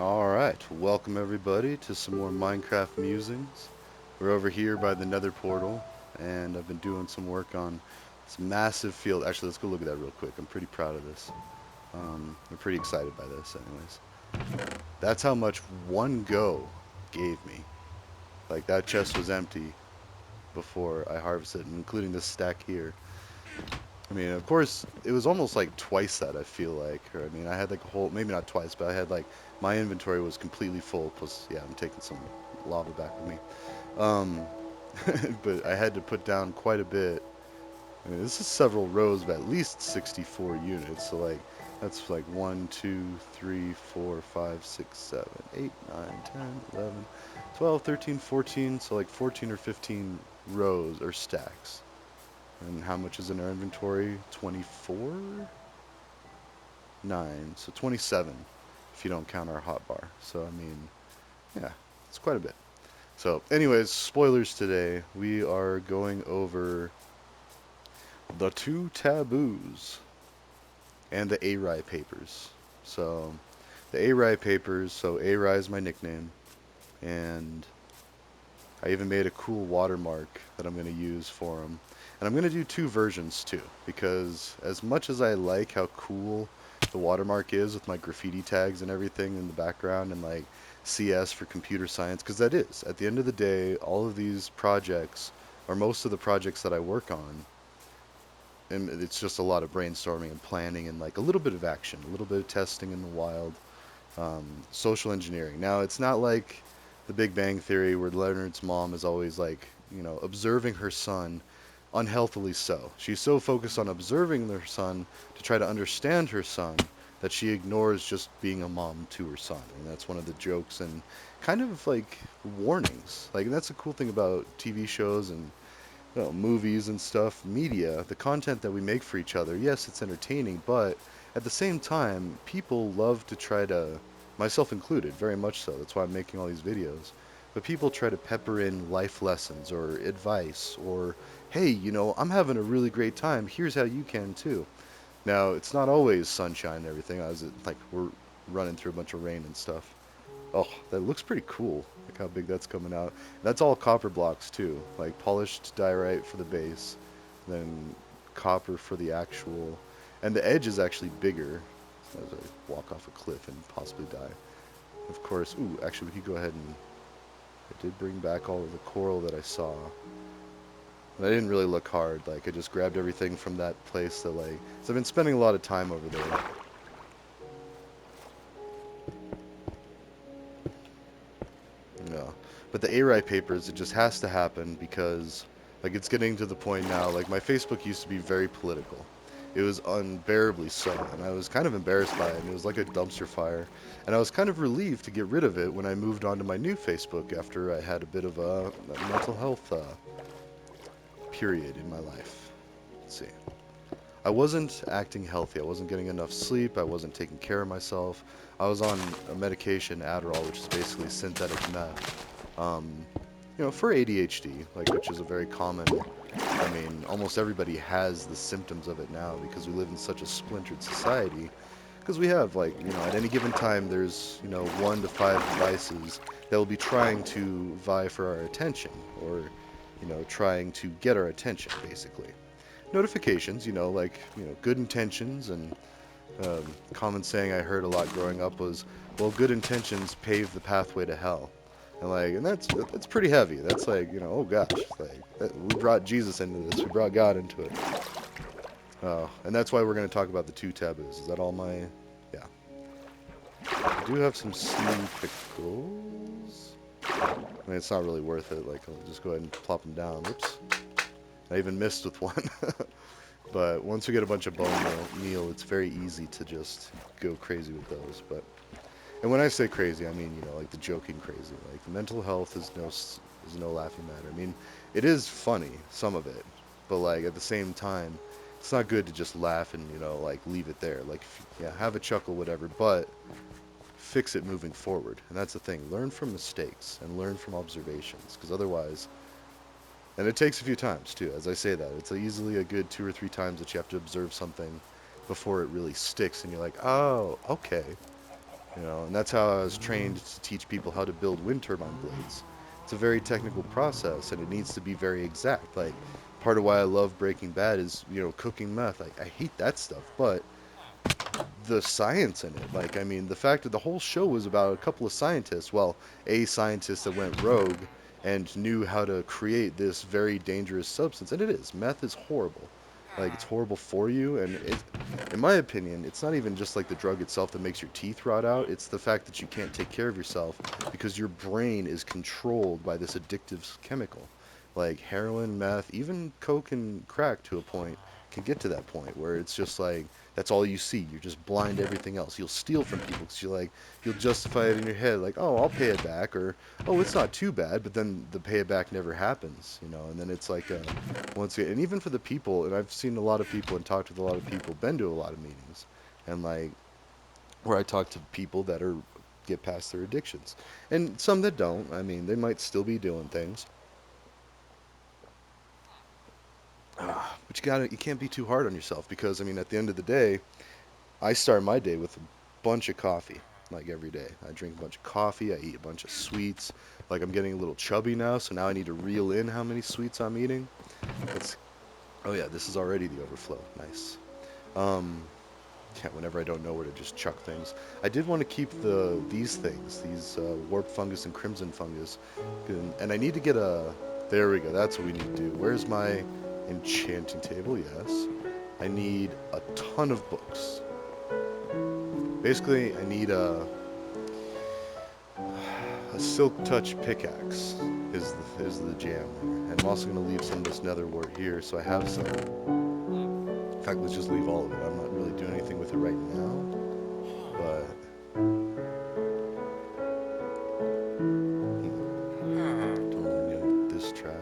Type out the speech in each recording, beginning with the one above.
Alright, welcome everybody to some more Minecraft musings. We're over here by the nether portal, and I've been doing some work on this massive field. Actually, let's go look at that real quick. I'm pretty proud of this. I'm pretty excited by this, anyways. That's how much one go gave me. Like, that chest was empty before I harvested, including this stack here. I mean, of course, it was almost like twice that, I feel like. Or, I mean, I had like a whole, maybe not twice, but I had like, my inventory was completely full. Plus, yeah, I'm taking some lava back with me. Um, but I had to put down quite a bit. I mean, this is several rows of at least 64 units. So, like, that's like 1, 2, 3, 4, 5, 6, 7, 8, 9, 10, 11, 12, 13, 14. So, like 14 or 15 rows or stacks. And how much is in our inventory? 24? 9. So 27 if you don't count our hotbar. So, I mean, yeah, it's quite a bit. So, anyways, spoilers today. We are going over the two taboos and the a-Rye papers. So, the a-Rye papers, so a-Rye is my nickname, and I even made a cool watermark that I'm going to use for them. And I'm going to do two versions too, because as much as I like how cool the watermark is with my graffiti tags and everything in the background and like CS for computer science, because that is, at the end of the day, all of these projects, or most of the projects that I work on, and it's just a lot of brainstorming and planning and like a little bit of action, a little bit of testing in the wild, social engineering. Now, it's not like the Big Bang Theory where Leonard's mom is always like, observing her son, unhealthily so. She's so focused on observing her son to try to understand her son that she ignores just being a mom to her son. And that's one of the jokes and kind of like warnings. Like, and that's the cool thing about TV shows and movies and stuff, media, the content that we make for each other. Yes, it's entertaining, but at the same time, people love to try to, myself included, very much so. That's why I'm making all these videos. But people try to pepper in life lessons or advice or, hey, I'm having a really great time. Here's how you can too. Now, it's not always sunshine and everything. Like we're running through a bunch of rain and stuff. Oh, that looks pretty cool. Look how big that's coming out. That's all copper blocks too, like polished diorite for the base, then copper for the actual, and the edge is actually bigger as I walk off a cliff and possibly die. Of course, ooh, actually we could go ahead and, I did bring back all of the coral that I saw. And I didn't really look hard, like I just grabbed everything from that place that like, so I've been spending a lot of time over there. Yeah. But the a-Rye papers, it just has to happen because, like, it's getting to the point now, like, my Facebook used to be very political. It was unbearably so, and I was kind of embarrassed by it, and it was like a dumpster fire. And I was kind of relieved to get rid of it when I moved on to my new Facebook after I had a bit of a mental health period in my life. Let's see. I wasn't acting healthy. I wasn't getting enough sleep. I wasn't taking care of myself. I was on a medication, a-Rye, which is basically synthetic meth. Um, for ADHD, like, which is a very common, I mean, almost everybody has the symptoms of it now because we live in such a splintered society. Because we have, like, at any given time, there's, 1 to 5 devices that will be trying to vie for our attention or, trying to get our attention, basically. Notifications, like, good intentions and common saying I heard a lot growing up was, well, good intentions pave the pathway to hell. And that's pretty heavy. That's like, oh gosh, we brought Jesus into this. We brought God into it. And that's why we're going to talk about the two taboos. Is that all my, yeah. I do have some sea pickles. I mean, it's not really worth it. Like, I'll just go ahead and plop them down. Whoops. I even missed with one. But once we get a bunch of bone meal, it's very easy to just go crazy with those. And when I say crazy, I mean, like the joking crazy. Like the mental health is no laughing matter. I mean, it is funny, some of it, but like at the same time, it's not good to just laugh and like leave it there. Like, yeah, have a chuckle, whatever, but fix it moving forward. And that's the thing. Learn from mistakes and learn from observations, because otherwise, and it takes a few times too. As I say that, it's easily a good 2 or 3 times that you have to observe something before it really sticks, and you're like, oh, okay. you know, and that's how I was trained to teach people how to build wind turbine blades. It's a very technical process, and it needs to be very exact. Like, part of why I love Breaking Bad is, you know, cooking meth. I hate that stuff, but the science in it, like, I mean, the fact that the whole show was about a couple of scientists, well, a scientist that went rogue and knew how to create this very dangerous substance, and it is. Meth is horrible. Like, it's horrible for you, and in my opinion, it's not even just like the drug itself that makes your teeth rot out. It's the fact that you can't take care of yourself because your brain is controlled by this addictive chemical. Like heroin, meth, even coke and crack to a point can get to that point where it's just like that's all you see. You're just blind to everything else. You'll steal from people because you'll justify it in your head like, oh, I'll pay it back, or oh, it's not too bad. But then the pay it back never happens, you know. And then it's like once again, and even for the people, and I've seen a lot of people and talked with a lot of people, been to a lot of meetings, and like where I talk to people that are get past their addictions, and some that don't. I mean, they might still be doing things. But you can't be too hard on yourself because I mean, at the end of the day, I start my day with a bunch of coffee, like every day. I drink a bunch of coffee, I eat a bunch of sweets. Like I'm getting a little chubby now, so now I need to reel in how many sweets I'm eating. Let's, oh yeah, this is already the overflow. Nice. Um, yeah, whenever I don't know where to just chuck things. I did want to keep these things, these warp fungus and crimson fungus, and I need to get a. There we go. That's what we need to do. Where's my enchanting table? Yes. I need a ton of books. Basically, I need a silk touch pickaxe is the jam there. And I'm also gonna leave some of this nether wart here, so I have some. In fact, let's just leave all of it. I'm not really doing anything with it right now, but don't really need this trash.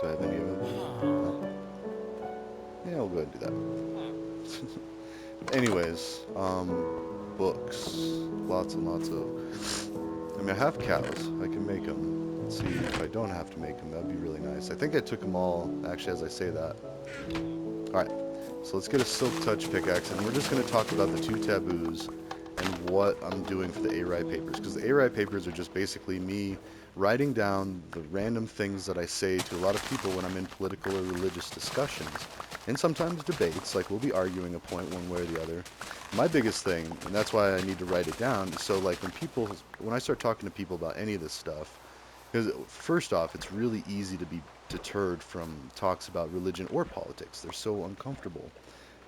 Do I have any of them? No. Yeah, we'll go ahead and do that. Anyways, books, lots and lots of. I mean, I have cows. I can make them. Let's see if I don't have to make them. That'd be really nice. I think I took them all, actually, as I say that. Alright, so let's get a silk touch pickaxe, and we're just going to talk about the two taboos and what I'm doing for the a-Rye papers. Because the a-Rye papers are just basically me writing down the random things that I say to a lot of people when I'm in political or religious discussions. And sometimes debates, like we'll be arguing a point one way or the other. My biggest thing, and that's why I need to write it down, is so like when I start talking to people about any of this stuff, because first off, it's really easy to be deterred from talks about religion or politics. They're so uncomfortable.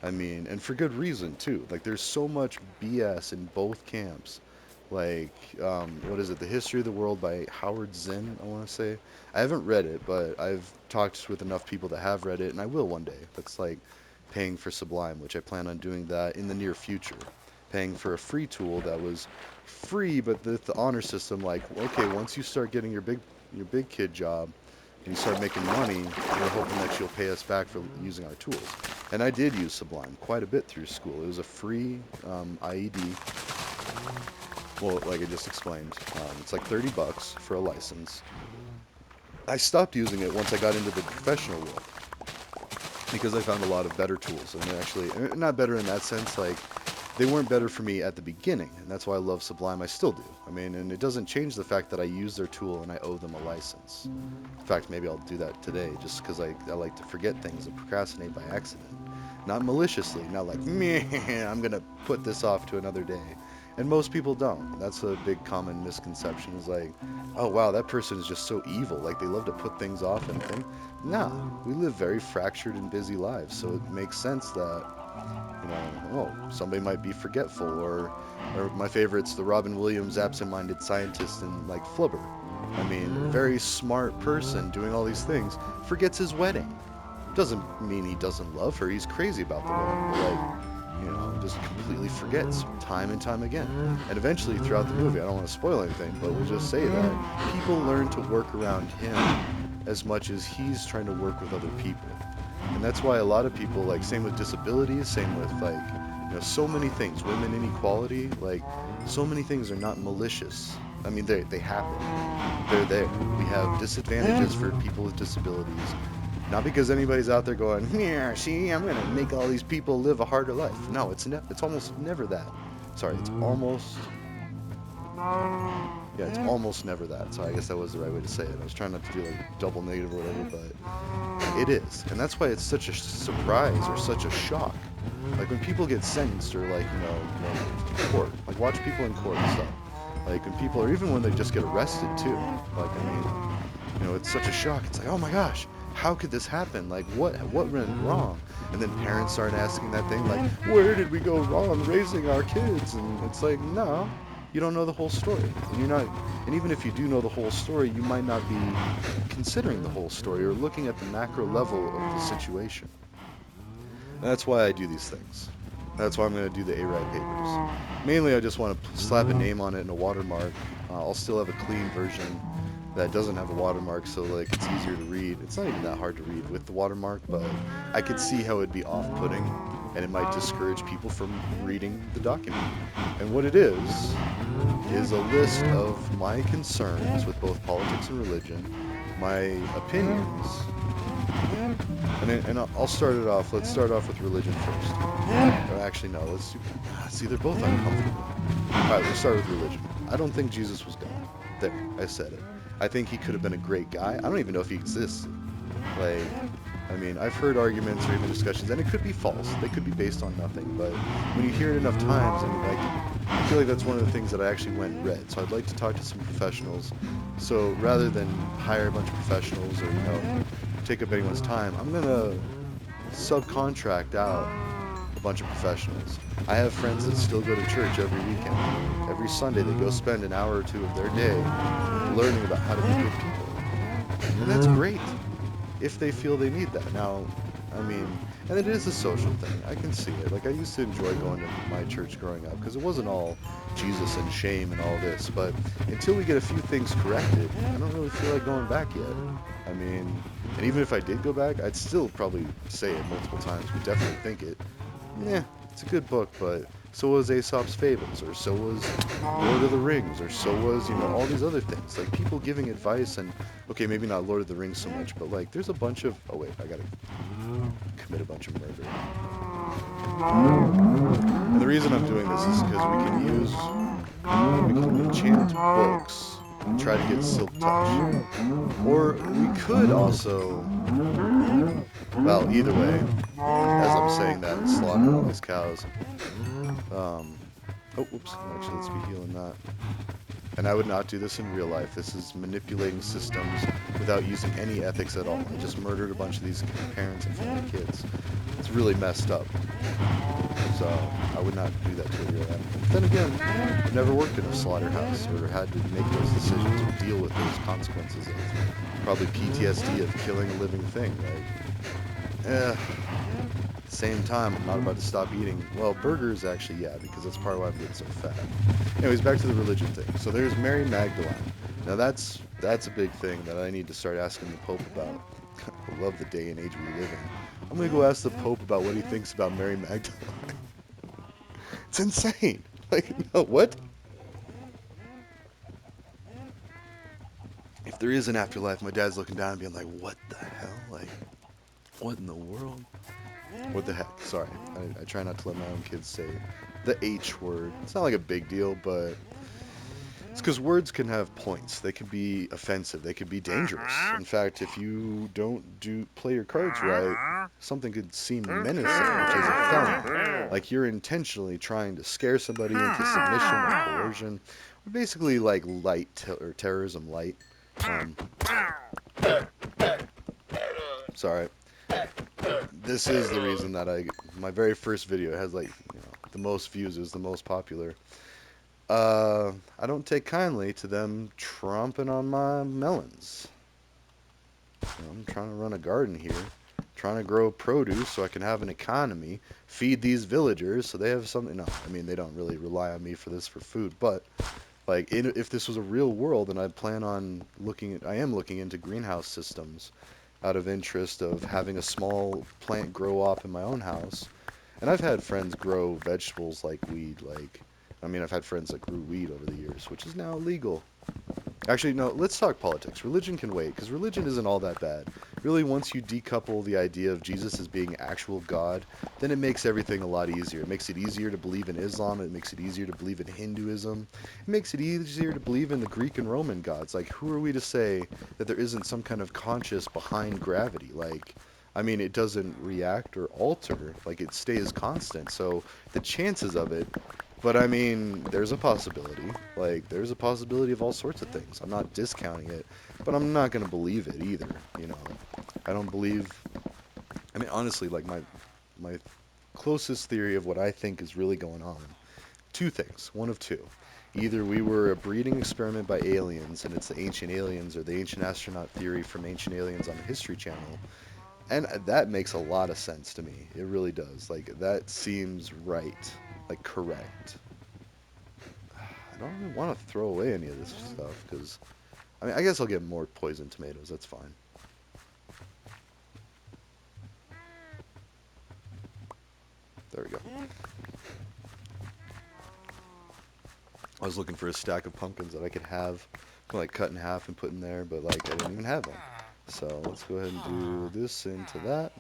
I mean, and for good reason too. Like there's so much BS in both camps. Like, what is it? The History of the World by Howard Zinn, I want to say. I haven't read it, but I've talked with enough people that have read it, and I will one day. That's like paying for Sublime, which I plan on doing that in the near future. Paying for a free tool that was free, but the honor system, like, okay, once you start getting your big kid job, and you start making money, we're hoping that you'll pay us back for using our tools. And I did use Sublime quite a bit through school. It was a free IED. Well, like I just explained, it's like 30 bucks for a license. I stopped using it once I got into the professional world because I found a lot of better tools, and they're actually not better in that sense. Like they weren't better for me at the beginning, and that's why I love Sublime. I still do. I mean, and it doesn't change the fact that I use their tool and I owe them a license. In fact, maybe I'll do that today, just because I like to forget things and procrastinate by accident, not maliciously, not like meh, I'm gonna put this off to another day. And most people don't. That's a big common misconception is like, oh wow, that person is just so evil. Like they love to put things off and think. Nah, we live very fractured and busy lives, so it makes sense that, you know, oh, somebody might be forgetful, or my favorite's the Robin Williams absent-minded scientist in like Flubber. I mean, very smart person doing all these things forgets his wedding. Doesn't mean he doesn't love her. He's crazy about the wedding, but like, you know, just completely forgets time and time again. And eventually, throughout the movie, I don't want to spoil anything, but we'll just say that people learn to work around him as much as he's trying to work with other people. And that's why a lot of people, like, same with disabilities, same with, like, you know, so many things, women inequality, like, so many things are not malicious. I mean, they happen. They're there. We have disadvantages for people with disabilities. Not because anybody's out there going, here, see, I'm gonna make all these people live a harder life. No, it's almost never that. Sorry, it's almost yeah, it's almost never that. So I guess that was the right way to say it. I was trying not to do like double negative or whatever, but it is, and that's why it's such a surprise or such a shock. Like when people get sentenced or like like court, like watch people in court and stuff. Like when people, or even when they just get arrested too. Like I mean, it's such a shock. It's like, oh my gosh, how could this happen? Like what went wrong? And then parents start asking that thing like, where did we go wrong raising our kids? And it's like, no, you don't know the whole story. And you're not, and even if you do know the whole story, you might not be considering the whole story or looking at the macro level of the situation. And that's why I do these things. That's why I'm going to do the a-Rye papers. Mainly I just want to slap a name on it and a watermark. I'll still have a clean version that doesn't have a watermark, so like it's easier to read. It's not even that hard to read with the watermark, but I could see how it'd be off-putting and it might discourage people from reading the document. And what it is a list of my concerns with both politics and religion, my opinions, and I'll start it off. Let's start off with religion first. Or actually, no. Let's see. They're both uncomfortable. All right, let's start with religion. I don't think Jesus was God. There, I said it. I think he could have been a great guy. I don't even know if he existed. Like, I mean, I've heard arguments or even discussions, and it could be false. They could be based on nothing. But when you hear it enough times, and like, I feel like that's one of the things that I actually went and read. So I'd like to talk to some professionals. So rather than hire a bunch of professionals or take up anyone's time, I'm gonna subcontract out a bunch of professionals. I have friends that still go to church every weekend. Every Sunday they go spend an hour or two of their day learning about how to be good people. And that's great if they feel they need that. Now, I mean, and it is a social thing. I can see it. Like, I used to enjoy going to my church growing up because it wasn't all Jesus and shame and all this. But until we get a few things corrected, I don't really feel like going back yet. I mean, and even if I did go back, I'd still probably say it multiple times. Would definitely think it. Yeah, it's a good book, but so was Aesop's Fables, or so was Lord of the Rings, or so was, all these other things. Like, people giving advice, and, okay, maybe not Lord of the Rings so much, but, like, there's a bunch of, oh, wait, I gotta commit a bunch of murder. And the reason I'm doing this is because we can enchant books and try to get silk touch. Or we could also, well, either way, as I'm saying that and slaughtering all these cows. Oh, whoops. Actually, let's be healing that. And I would not do this in real life. This is manipulating systems without using any ethics at all. I just murdered a bunch of these parents in front of their kids. It's really messed up. So I would not do that to a real animal. But then again, I've never worked in a slaughterhouse or had to make those decisions or deal with those consequences of probably PTSD of killing a living thing. At the same time, I'm not about to stop eating. Well, burgers actually, yeah, because that's part of why I'm getting so fat. Anyways, back to the religion thing. So there's Mary Magdalene. Now that's a big thing that I need to start asking the Pope about. I love the day and age we live in. I'm gonna go ask the Pope about what he thinks about Mary Magdalene. It's insane. Like, no, what? If there is an afterlife, my dad's looking down and being like, what the hell? Like, what in the world? What the heck? Sorry. I try not to let my own kids say the H word. It's not like a big deal, but it's because words can have points. They can be offensive. They can be dangerous. In fact, if you don't play your cards right, something could seem menacing, which is a felony. Like you're intentionally trying to scare somebody into submission or coercion. Or basically like or terrorism light. Sorry. This is the reason that my very first video has like the most views, is the most popular. I don't take kindly to them tromping on my melons. I'm trying to run a garden here, trying to grow produce so I can have an economy, feed these villagers so they have something. No, I mean, they don't really rely on me for food, but like if this was a real world, and I am looking into greenhouse systems out of interest of having a small plant grow up in my own house. And I've had friends grow vegetables like weed, I've had friends that grew weed over the years, which is now illegal. Actually, no, let's talk politics. Religion can wait, because religion isn't all that bad. Really, once you decouple the idea of Jesus as being actual God, then it makes everything a lot easier. It makes it easier to believe in Islam. It makes it easier to believe in Hinduism. It makes it easier to believe in the Greek and Roman gods. Like, who are we to say that there isn't some kind of conscious behind gravity? Like, I mean, it doesn't react or alter. Like, it stays constant. So the chances of it, but I mean, there's a possibility. Like, there's a possibility of all sorts of things. I'm not discounting it, but I'm not going to believe it either. You know, I don't believe. I mean, honestly, like my closest theory of what I think is really going on. Two things. One of two. Either we were a breeding experiment by aliens, and it's the ancient aliens or the ancient astronaut theory from Ancient Aliens on the History Channel, and that makes a lot of sense to me. It really does. Like, that seems right. Like, correct. I don't really want to throw away any of this stuff because, I mean, I guess I'll get more poisoned tomatoes. That's fine. There we go. I was looking for a stack of pumpkins that I could have, like cut in half and put in there, but like I didn't even have them. So let's go ahead and do this into that.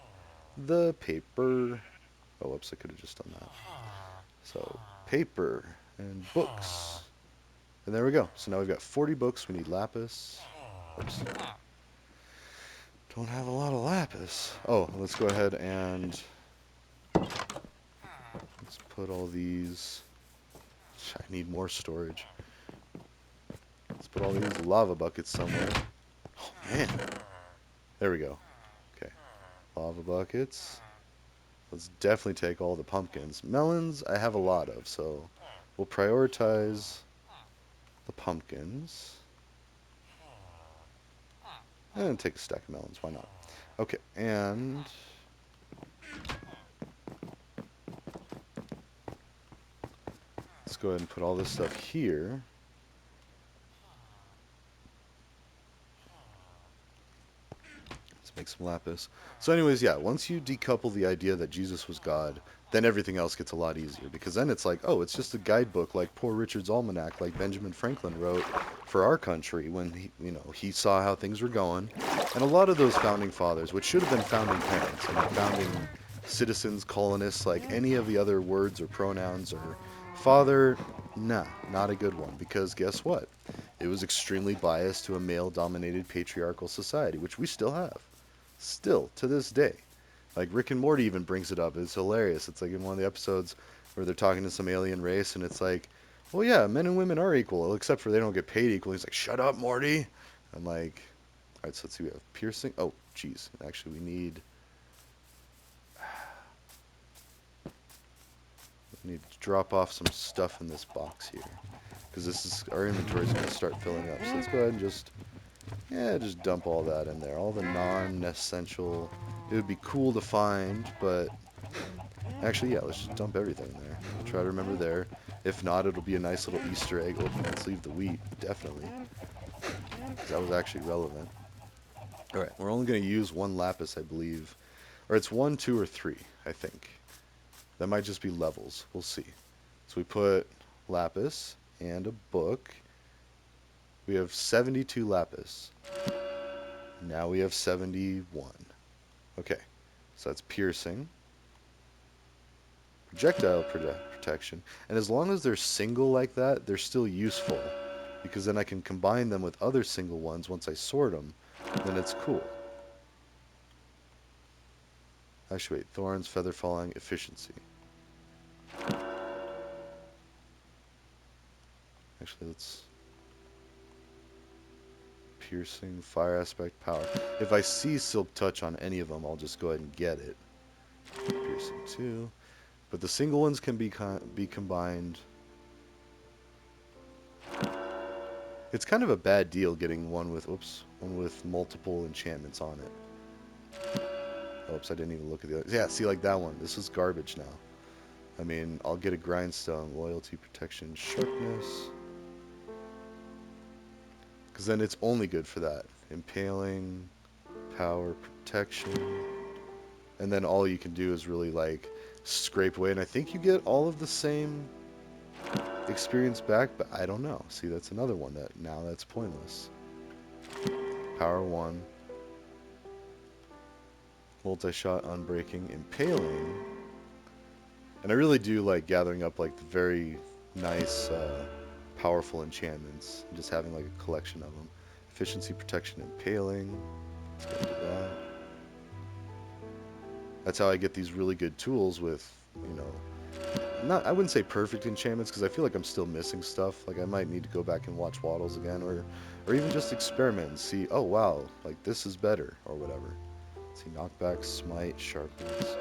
The paper. Oh, whoops! I could have just done that. So paper and books, and there we go. So now we've got 40 books. We need lapis. Oops. Don't have a lot of lapis. Oh, let's go ahead and let's put all these. I need more storage. Let's put all these lava buckets somewhere. Oh, man. There we go. Okay. Lava buckets. Let's definitely take all the pumpkins. Melons, I have a lot of, so we'll prioritize the pumpkins. And take a stack of melons. Why not? Okay, and let's go ahead and put all this stuff here. Make some lapis. So anyways, yeah, once you decouple the idea that Jesus was God, then everything else gets a lot easier because then it's like, oh, it's just a guidebook like Poor Richard's Almanac like Benjamin Franklin wrote for our country when he saw how things were going. And a lot of those founding fathers, which should have been founding parents and founding citizens, colonists, like any of the other words or pronouns or father, nah, not a good one because guess what? It was extremely biased to a male dominated patriarchal society, which we still have. Still, to this day. Like, Rick and Morty even brings it up. It's hilarious. It's like in one of the episodes where they're talking to some alien race, and it's like, well, yeah, men and women are equal, except for they don't get paid equal. He's like, shut up, Morty. I'm like, all right, so let's see. We have piercing. Oh, jeez. Actually, we need to drop off some stuff in this box here. Because our inventory is going to start filling up. So let's go ahead and just dump all that in there. All the non-essential. It would be cool to find, but actually, yeah, let's just dump everything in there. I'll try to remember there. If not, it'll be a nice little Easter egg. Oh, let's leave the wheat, definitely, because that was actually relevant. All right, we're only going to use one lapis, I believe. Or it's 1, 2, or 3, I think. That might just be levels. We'll see. So we put lapis and a book. We have 72 lapis. Now we have 71. Okay, so that's piercing. Projectile protection. And as long as they're single like that, they're still useful. Because then I can combine them with other single ones once I sort them. Then it's cool. Actually, wait. Thorns, feather falling, efficiency. Actually, let's... Piercing, fire aspect, power. If I see silk touch on any of them, I'll just go ahead and get it. Piercing 2. But the single ones can be combined. It's kind of a bad deal getting one with multiple enchantments on it. Oops, I didn't even look at the other. Yeah, see, like that one. This is garbage now. I mean, I'll get a grindstone, loyalty, protection, sharpness. Because then it's only good for that. Impaling, power, protection. And then all you can do is really, like, scrape away. And I think you get all of the same experience back, but I don't know. See, that's another one that now that's pointless. Power 1. Multi-shot, unbreaking, impaling. And I really do like gathering up like the very nice, powerful enchantments. And just having like a collection of them. Efficiency, protection, impaling. Let's go do that. That's how I get these really good tools with, you know, not, I wouldn't say perfect enchantments because I feel like I'm still missing stuff. Like I might need to go back and watch Waddles again, or even just experiment and see. Oh wow, like this is better or whatever. Let's see, knockback, smite, sharpness,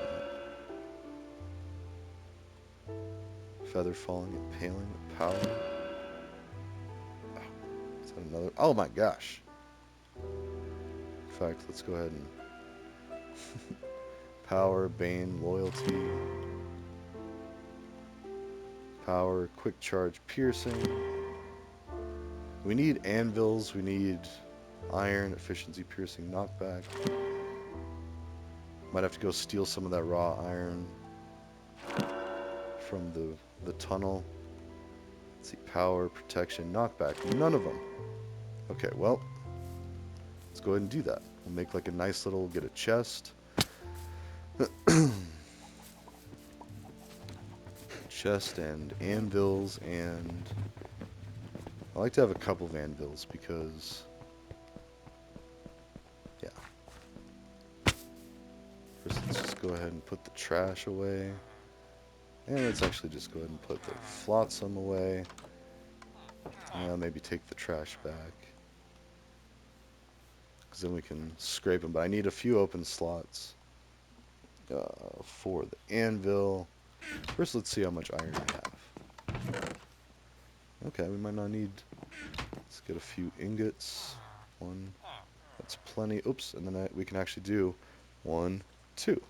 feather falling, impaling, power. Oh, is that another? Oh my gosh. In fact, let's go ahead and power, bane, loyalty, power, quick charge, piercing. We need anvils. We need iron, efficiency, piercing, knockback. Might have to go steal some of that raw iron from the tunnel. Let's see, power, protection, knockback. None of them. Okay, well, let's go ahead and do that. We'll make like a nice little, get a chest. Chest and anvils, and I like to have a couple of anvils because, yeah. First, let's just go ahead and put the trash away. And let's actually just go ahead and put the flotsam away. Maybe take the trash back. Because then we can scrape them. But I need a few open slots for the anvil. First, let's see how much iron I have. Okay, we might not need... Let's get a few ingots. One. That's plenty. Oops, and then we can actually do 1, 2.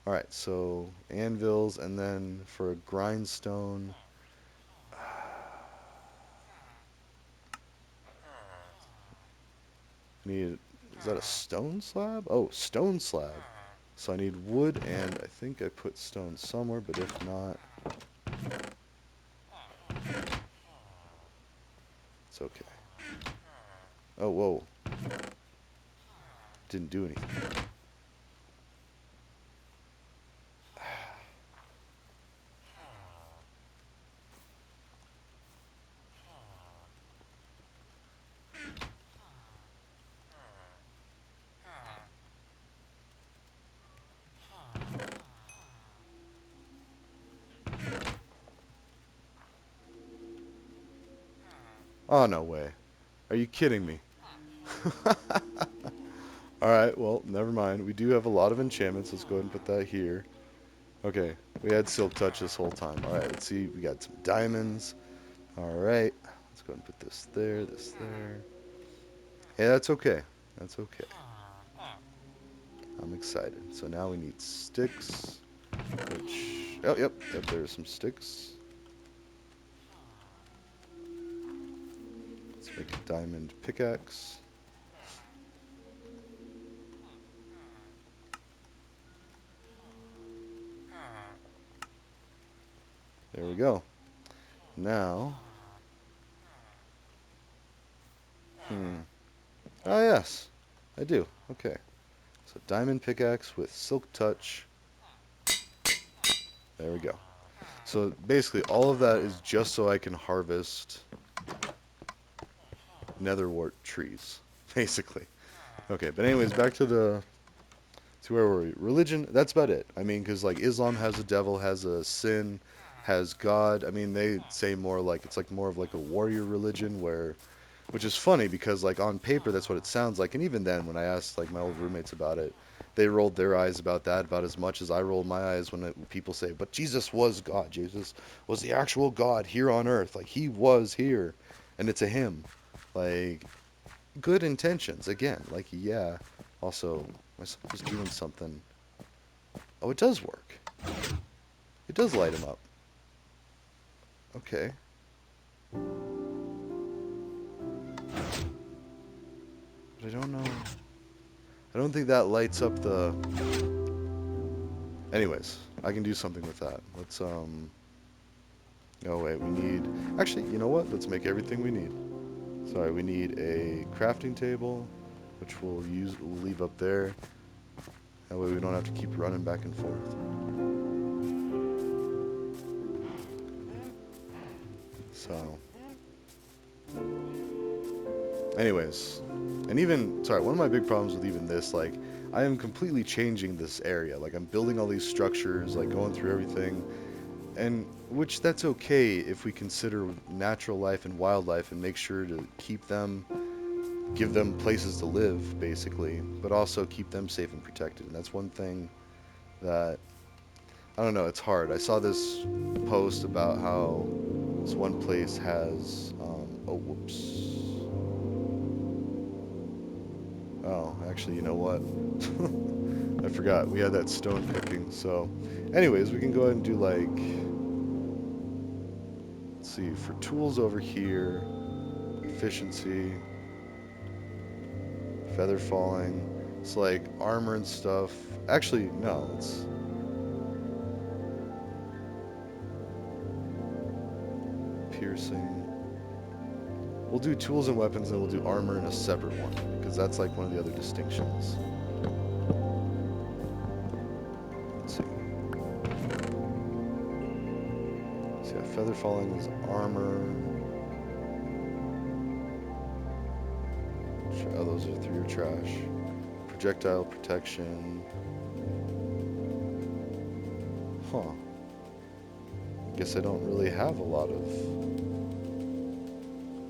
Alright, so anvils, and then for a grindstone... Need... Is that a stone slab? Oh, stone slab. So I need wood, and I think I put stone somewhere, but if not... It's okay. Oh, whoa. Didn't do anything. Oh, no way. Are you kidding me? Alright, well, never mind. We do have a lot of enchantments. Let's go ahead and put that here. Okay, we had Silk Touch this whole time. Alright, let's see. We got some diamonds. Alright, let's go ahead and put this there, this there. Hey, that's okay. That's okay. I'm excited. So now we need sticks, which... Oh, yep, there's some sticks. Let's make a diamond pickaxe. There we go. Now... Oh, yes. I do. Okay. So diamond pickaxe with silk touch. There we go. So basically all of that is just so I can harvest netherwort trees. Basically. Okay, but anyways, back to the... To where were we? Religion, that's about it. I mean, because like Islam has a devil, has a sin, has God. I mean, they say more like, it's like more of like a warrior religion where... Which is funny because like on paper that's what it sounds like, and even then when I asked like my old roommates about it, they rolled their eyes about that about as much as I rolled my eyes when people say, "But Jesus was God. Jesus was the actual God here on earth. Like he was here, and it's a him." Like good intentions again. Like yeah. Also, my son was doing something. Oh, it does work. It does light him up. Okay. But I don't know. I don't think that lights up the... Anyways, I can do something with that. Let's, Oh wait, we need... Actually, you know what? Let's make everything we need. Sorry, we need a crafting table, which we'll leave up there. That way we don't have to keep running back and forth. So, anyways, and even, sorry, one of my big problems with even this, like, I am completely changing this area. Like, I'm building all these structures, like, going through everything, and which that's okay if we consider natural life and wildlife and make sure to keep them, give them places to live, basically, but also keep them safe and protected. And that's one thing that, I don't know, it's hard. I saw this post about how this one place has, oh, whoops. Oh, actually, you know what? I forgot. We had that stone cooking. So, anyways, we can go ahead and do like, let's see, for tools over here, efficiency, feather falling. It's like armor and stuff. Actually, no, it's piercing. We'll do tools and weapons, and we'll do armor in a separate one, because that's like one of the other distinctions. Let's see. So yeah, feather falling is armor. Oh, those are through your trash. Projectile protection. Huh. Guess I don't really have a lot of...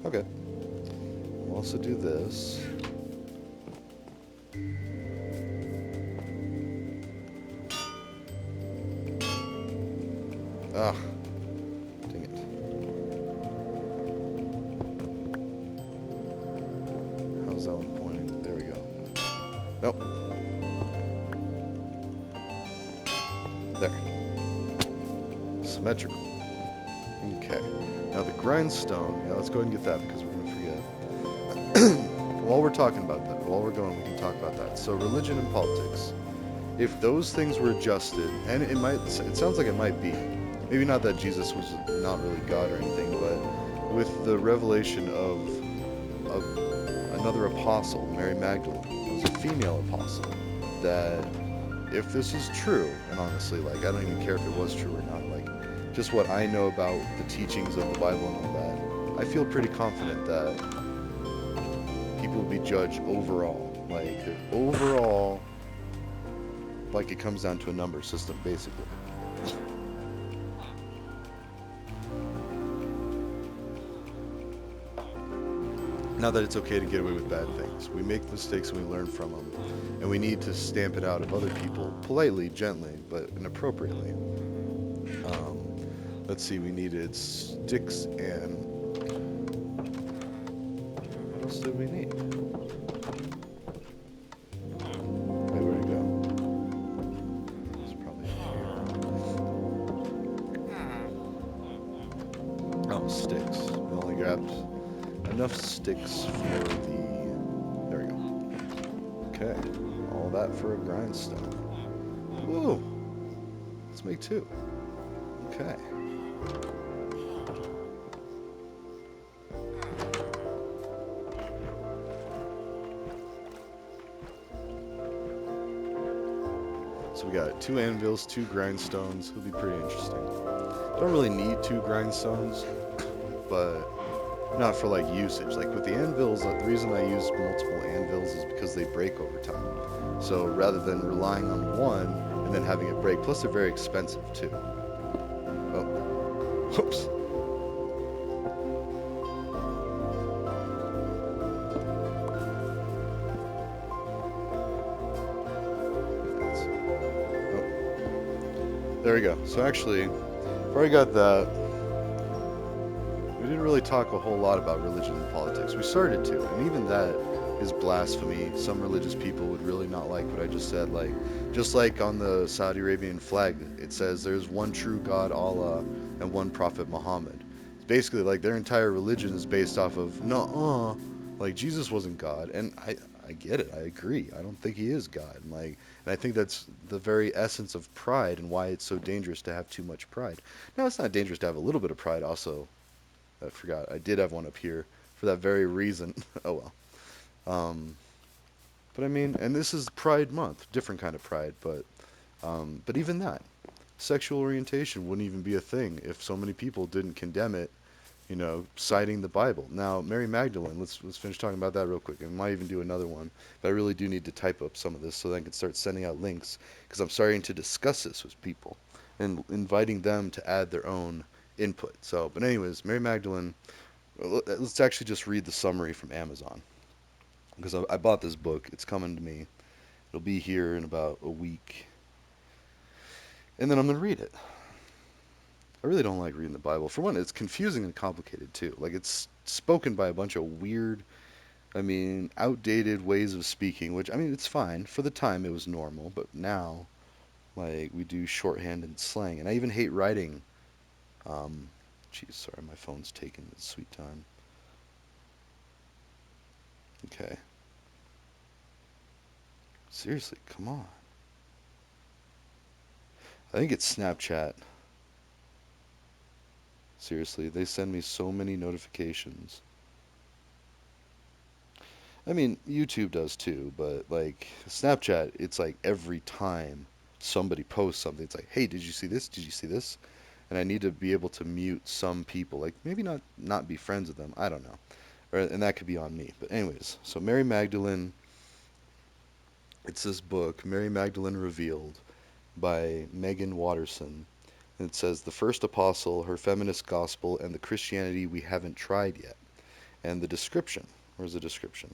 Okay. We'll also do this. Ah. Dang it. How's that one pointing? There we go. Nope. There. Symmetrical. Okay. Now the grindstone. Yeah, let's go ahead and get that because we're going to forget. While we're talking about that, while we're going, we can talk about that. So religion and politics. If those things were adjusted, and it sounds like it might be. Maybe not that Jesus was not really God or anything, but with the revelation of another apostle, Mary Magdalene, was a female apostle, that if this is true, and honestly, like, I don't even care if it was true or not, like, just what I know about the teachings of the Bible and all that, I feel pretty confident that people will be judged overall. Like, overall, like it comes down to a number system, basically. Not that it's okay to get away with bad things. We make mistakes and we learn from them. And we need to stamp it out of other people, politely, gently, but inappropriately. Let's see, we needed sticks and... What else did we need? Wait, where'd it go? It's probably here. Oh, sticks. We only grabbed enough sticks for the... There we go. Okay. All that for a grindstone. Woo! Let's make 2. Okay. So we got 2 anvils, 2 grindstones. It'll be pretty interesting. Don't really need 2 grindstones, but not for like usage. Like with the anvils, the reason I use multiple anvils is because they break over time. So rather than relying on one and then having it break, plus they're very expensive too. Oh, whoops. There we go. So actually, before I got that, we didn't really talk a whole lot about religion and politics. We started to, and even that is blasphemy. Some religious people would really not like what I just said. Like, just like on the Saudi Arabian flag, it says there's one true God, Allah, and one prophet, Muhammad. It's basically like their entire religion is based off of, nuh-uh, like Jesus wasn't God. And I I get it. I agree. I don't think he is God. And I think that's the very essence of pride and why it's so dangerous to have too much pride. Now, it's not dangerous to have a little bit of pride. Also, I forgot. I did have one up here for that very reason. Oh well. Um, but I mean, and this is Pride Month, different kind of pride, but even that, sexual orientation wouldn't even be a thing if so many people didn't condemn it, citing the Bible. Now, Mary Magdalene, let's finish talking about that real quick. And I might even do another one, but I really do need to type up some of this so that I can start sending out links because I'm starting to discuss this with people and inviting them to add their own input. So, but anyways, Mary Magdalene. Let's actually just read the summary from Amazon because I bought this book. It's coming to me. It'll be here in about a week, and then I'm gonna read it. I really don't like reading the Bible. For one, it's confusing and complicated too. Like it's spoken by a bunch of weird, outdated ways of speaking, which it's fine. For the time it was normal, but now like we do shorthand and slang. And I even hate writing geez, sorry, my phone's taking its sweet time. Okay. Seriously, come on. I think it's Snapchat. Seriously, they send me so many notifications. YouTube does too, but like Snapchat, it's like every time somebody posts something, it's like, "Hey, did you see this? Did you see this?" And I need to be able to mute some people, like maybe not be friends with them. I don't know, and that could be on me. But anyways, so Mary Magdalene, it's this book, Mary Magdalene Revealed by Meggan Watterson. And it says the first apostle, her feminist gospel, and the Christianity we haven't tried yet. And the description. Where's the description?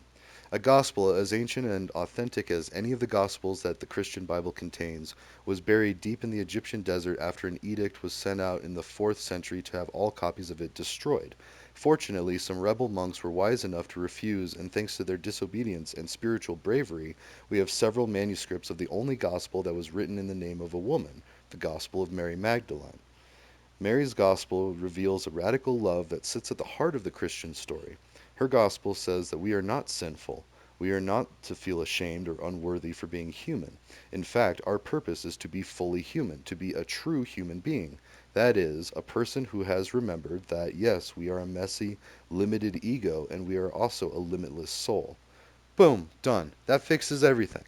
A gospel as ancient and authentic as any of the gospels that the Christian Bible contains was buried deep in the Egyptian desert after an edict was sent out in the 4th century to have all copies of it destroyed. Fortunately, some rebel monks were wise enough to refuse, and thanks to their disobedience and spiritual bravery, we have several manuscripts of the only gospel that was written in the name of a woman, the Gospel of Mary Magdalene. Mary's gospel reveals a radical love that sits at the heart of the Christian story. Her gospel says that we are not sinful. We are not to feel ashamed or unworthy for being human. In fact, our purpose is to be fully human, to be a true human being. That is, a person who has remembered that, yes, we are a messy, limited ego, and we are also a limitless soul. Boom, done. That fixes everything.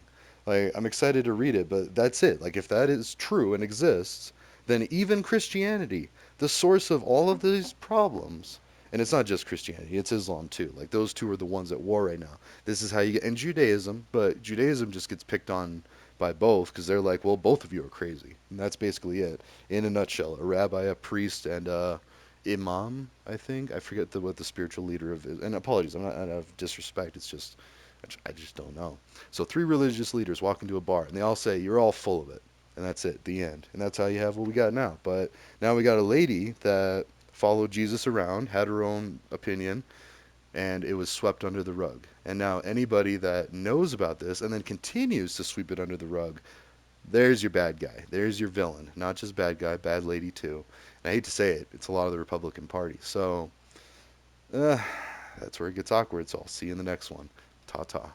Like, I'm excited to read it, but that's it. Like, if that is true and exists, then even Christianity, the source of all of these problems, and it's not just Christianity, it's Islam too. Like, those two are the ones at war right now. This is how you get, and Judaism, but Judaism just gets picked on by both because they're like, well, both of you are crazy. And that's basically it. In a nutshell, a rabbi, a priest, and imam, I think. I forget what the spiritual leader of is. And apologies, I'm not out of disrespect. It's just I just don't know. So three religious leaders walk into a bar and they all say, "You're all full of it," and that's it, the end. And that's how you have what we got now. But now we got a lady that followed Jesus around, had her own opinion, and it was swept under the rug. And now anybody that knows about this and then continues to sweep it under the rug, there's your bad guy. There's your villain. Not just bad guy, bad lady too. And I hate to say it, it's a lot of the Republican Party. So uh, that's where it gets awkward. So I'll see you in the next one. Ta ta.